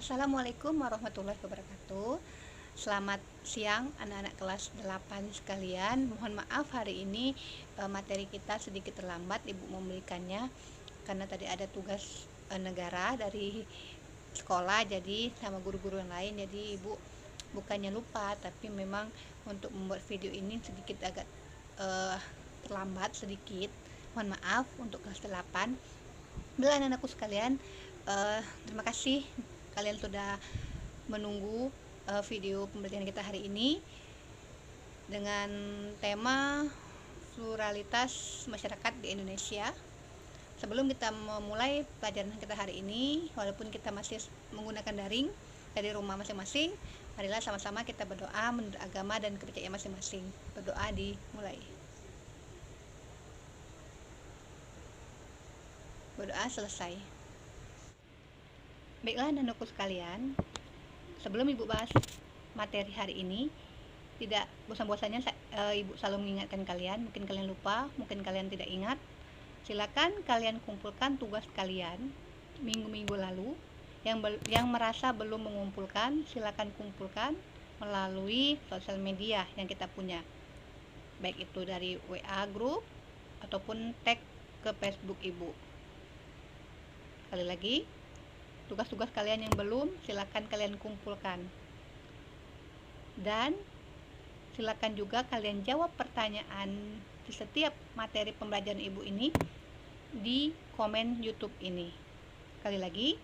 Assalamualaikum warahmatullahi wabarakatuh. Selamat siang anak-anak kelas 8 sekalian. Mohon maaf hari ini materi kita sedikit terlambat Ibu memberikannya karena tadi ada tugas negara dari sekolah, jadi sama guru-guru yang lain, jadi Ibu bukannya lupa, tapi memang untuk membuat video ini sedikit agak terlambat sedikit. Mohon maaf untuk kelas 8. Bila anak-anakku sekalian, terima kasih kalian sudah menunggu video pembelajaran kita hari ini dengan tema pluralitas masyarakat di Indonesia. Sebelum kita memulai pelajaran kita hari ini, walaupun kita masih menggunakan daring dari rumah masing-masing, marilah sama-sama kita berdoa menurut agama dan kepercayaan masing-masing. Berdoa dimulai. Berdoa selesai. Baiklah anak-anakku sekalian, sebelum Ibu bahas materi hari ini, tidak bosan-bosannya Ibu selalu mengingatkan kalian, mungkin kalian lupa, mungkin kalian tidak ingat. Silakan kalian kumpulkan tugas kalian minggu-minggu lalu. Yang merasa belum mengumpulkan, silakan kumpulkan melalui sosial media yang kita punya, baik itu dari WA group ataupun tag ke Facebook Ibu. Sekali lagi, tugas-tugas kalian yang belum, silakan kalian kumpulkan. Dan silakan juga kalian jawab pertanyaan di setiap materi pembelajaran Ibu ini di komen YouTube ini. Sekali lagi,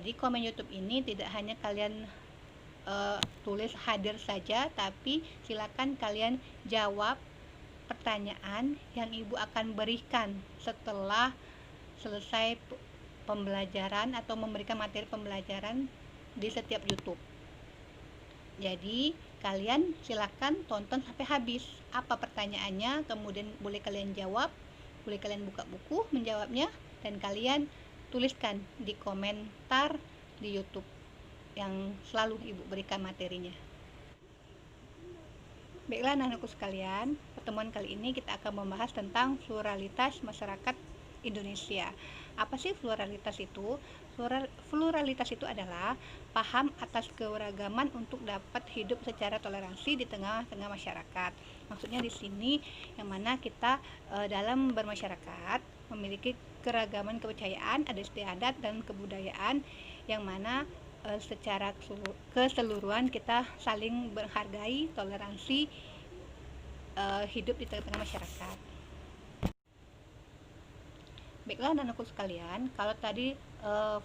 di komen YouTube ini tidak hanya kalian tulis hadir saja, tapi silakan kalian jawab pertanyaan yang Ibu akan berikan setelah selesai pembelajaran atau memberikan materi pembelajaran di setiap YouTube. Jadi kalian silakan tonton sampai habis apa pertanyaannya, kemudian boleh kalian jawab, boleh kalian buka buku menjawabnya, dan kalian tuliskan di komentar di YouTube yang selalu Ibu berikan materinya. Baiklah anak-anakku sekalian, pertemuan kali ini kita akan membahas tentang pluralitas masyarakat Indonesia. Apa sih pluralitas itu? Pluralitas itu adalah paham atas keberagaman untuk dapat hidup secara toleransi di tengah-tengah masyarakat. Maksudnya di sini yang mana kita dalam bermasyarakat memiliki keragaman kepercayaan, adat istiadat dan kebudayaan yang mana secara keseluruhan kita saling menghargai, toleransi, hidup di tengah-tengah masyarakat. Baiklah anak-anakku sekalian, kalau tadi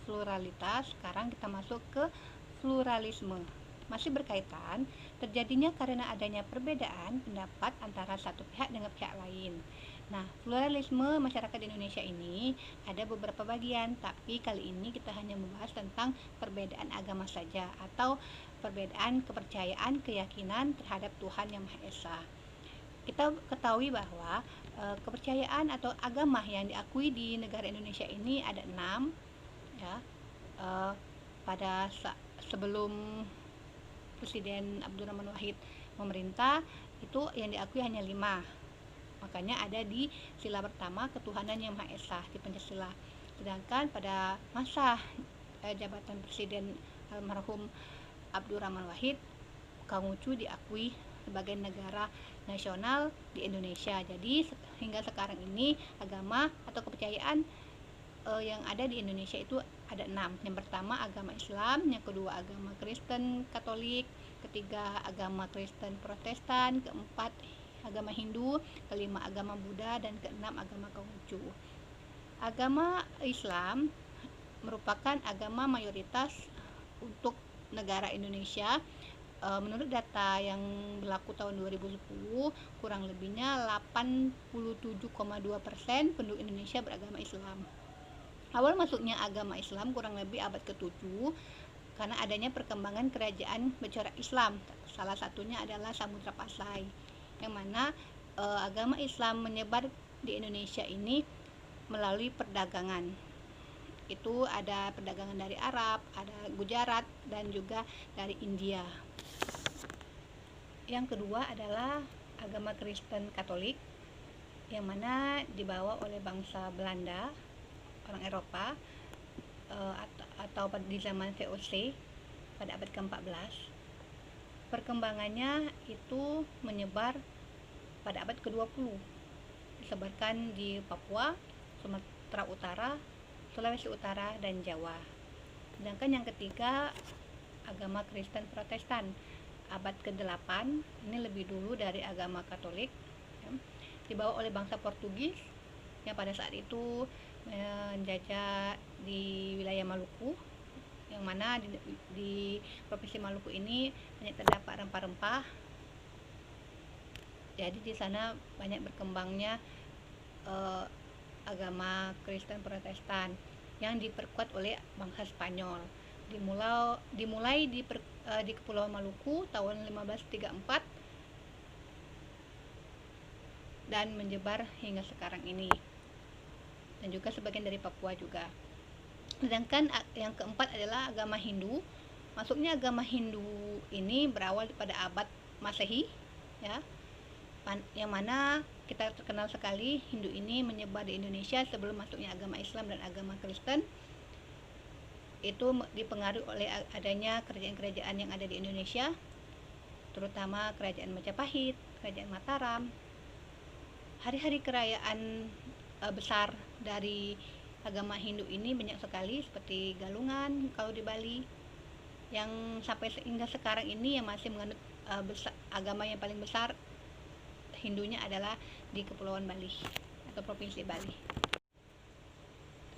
pluralitas, sekarang kita masuk ke pluralisme. Masih berkaitan, terjadinya karena adanya perbedaan pendapat antara satu pihak dengan pihak lain. Nah, pluralisme masyarakat Indonesia ini ada beberapa bagian, tapi kali ini kita hanya membahas tentang perbedaan agama saja, atau perbedaan kepercayaan, keyakinan terhadap Tuhan Yang Maha Esa. Kita ketahui bahwa kepercayaan atau agama yang diakui di negara Indonesia ini ada 6 ya. Pada sebelum Presiden Abdurrahman Wahid memerintah, itu yang diakui hanya 5. Makanya ada di sila pertama ketuhanan Yang Maha Esa di Pancasila. Sedangkan pada masa jabatan Presiden almarhum Abdurrahman Wahid, Konghucu diakui sebagai negara nasional di Indonesia. Jadi hingga sekarang ini agama atau kepercayaan yang ada di Indonesia itu ada 6. Yang pertama agama Islam, yang kedua agama Kristen Katolik, ketiga agama Kristen Protestan, keempat agama Hindu, kelima agama Buddha, dan keenam agama Konghucu. Agama Islam merupakan agama mayoritas untuk negara Indonesia. Menurut data yang berlaku tahun 2010, kurang lebihnya 87,2% penduduk Indonesia beragama Islam. Awal masuknya agama Islam kurang lebih abad ke-7 karena adanya perkembangan kerajaan bercorak Islam. Salah satunya adalah Samudra Pasai, yang mana agama Islam menyebar di Indonesia ini melalui perdagangan. Itu ada perdagangan dari Arab, ada Gujarat, dan juga dari India. Yang kedua adalah agama Kristen Katolik, yang mana dibawa oleh bangsa Belanda, orang Eropa, atau di zaman VOC pada abad ke-14. Perkembangannya itu menyebar pada abad ke-20, disebarkan di Papua, Sumatera Utara, Sulawesi Utara, dan Jawa. Sedangkan yang ketiga, agama Kristen Protestan abad ke-8, ini lebih dulu dari agama Katolik, ya, dibawa oleh bangsa Portugis yang pada saat itu menjajah di wilayah Maluku, yang mana di provinsi Maluku ini banyak terdapat rempah-rempah. Jadi di sana banyak berkembangnya agama Kristen Protestan yang diperkuat oleh bangsa Spanyol. Dimulai di Kepulauan Maluku tahun 1534 dan menyebar hingga sekarang ini, dan juga sebagian dari Papua juga. Sedangkan yang keempat adalah agama Hindu. Masuknya agama Hindu ini berawal pada abad Masehi, ya, yang mana kita terkenal sekali Hindu ini menyebar di Indonesia sebelum masuknya agama Islam dan agama Kristen. Itu dipengaruhi oleh adanya kerajaan-kerajaan yang ada di Indonesia, terutama kerajaan Majapahit, kerajaan Mataram. Hari-hari kerajaan besar dari agama Hindu ini banyak sekali, seperti Galungan kalau di Bali, yang sampai hingga sekarang ini yang masih menganut agama yang paling besar Hindunya adalah di Kepulauan Bali atau Provinsi Bali.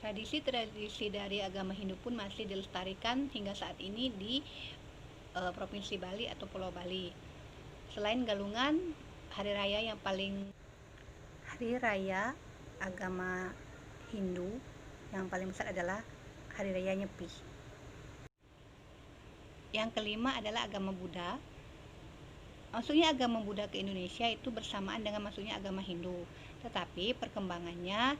Tradisi-tradisi dari agama Hindu pun masih dilestarikan hingga saat ini di Provinsi Bali atau Pulau Bali. Selain Galungan, hari raya agama Hindu yang paling besar adalah Hari Raya Nyepi. Yang kelima adalah agama Buddha. Masuknya agama Buddha ke Indonesia itu bersamaan dengan masuknya agama Hindu. Tetapi perkembangannya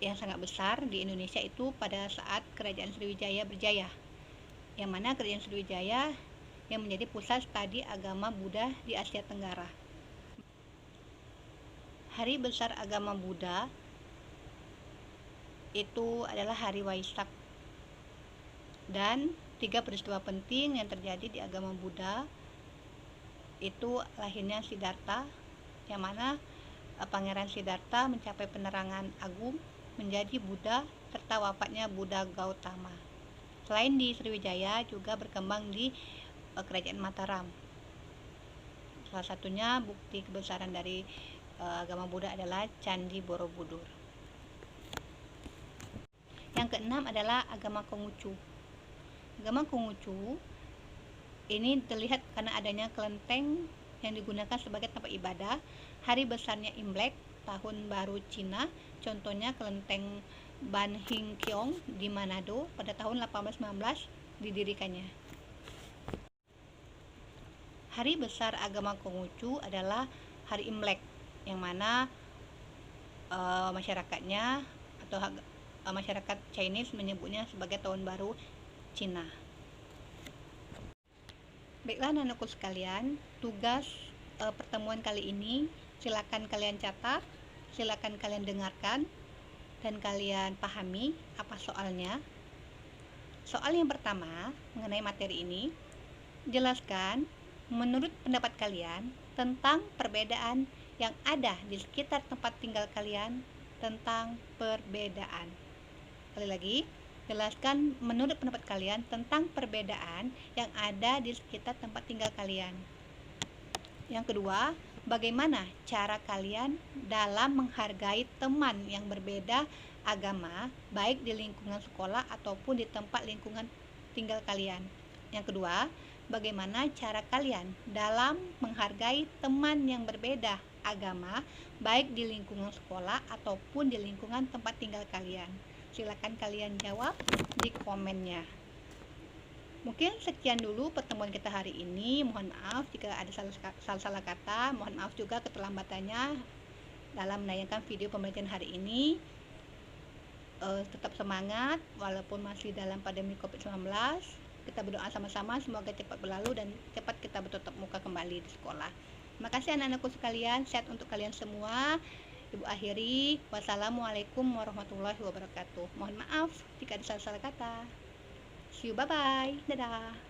yang sangat besar di Indonesia itu pada saat Kerajaan Sriwijaya berjaya, yang mana Kerajaan Sriwijaya yang menjadi pusat studi agama Buddha di Asia Tenggara. Hari besar agama Buddha itu adalah hari Waisak, dan 3 peristiwa penting yang terjadi di agama Buddha itu lahirnya Siddhartha, yang mana Pangeran Siddhartha mencapai penerangan agung menjadi Buddha, serta wafatnya Buddha Gautama. Selain di Sriwijaya, juga berkembang di Kerajaan Mataram. Salah satunya bukti kebesaran dari agama Buddha adalah Candi Borobudur. Yang keenam adalah agama Konghucu. Agama Konghucu ini terlihat karena adanya kelenteng yang digunakan sebagai tempat ibadah. Hari besarnya Imlek, tahun baru Cina, contohnya kelenteng Ban Hing Kiong di Manado pada tahun 1819 didirikannya. Hari besar agama Konghucu adalah hari Imlek, yang mana masyarakatnya atau masyarakat Chinese menyebutnya sebagai tahun baru Cina. Baiklah anak-anakku sekalian, tugas pertemuan kali ini silakan kalian catat, silakan kalian dengarkan, dan kalian pahami apa soalnya. Soal yang pertama mengenai materi ini, jelaskan menurut pendapat kalian tentang perbedaan yang ada di sekitar tempat tinggal kalian tentang perbedaan. Sekali lagi, jelaskan menurut pendapat kalian tentang perbedaan yang ada di sekitar tempat tinggal kalian. Yang kedua, bagaimana cara kalian dalam menghargai teman yang berbeda agama, baik di lingkungan sekolah ataupun di tempat lingkungan tinggal kalian. Yang kedua, bagaimana cara kalian dalam menghargai teman yang berbeda agama, baik di lingkungan sekolah ataupun di lingkungan tempat tinggal kalian. Silakan kalian jawab di komennya. Mungkin sekian dulu pertemuan kita hari ini. Mohon maaf jika ada salah kata. Mohon maaf juga keterlambatannya dalam menayangkan video pembelajaran hari ini. Tetap semangat walaupun masih dalam pandemi COVID-19. Kita berdoa sama-sama semoga cepat berlalu dan cepat kita bertatap muka kembali di sekolah. Terima kasih anak-anakku sekalian. Sehat untuk kalian semua. Ibu akhiri, wassalamualaikum warahmatullahi wabarakatuh. Mohon maaf jika ada salah-salah kata. See you, bye-bye. Dadah.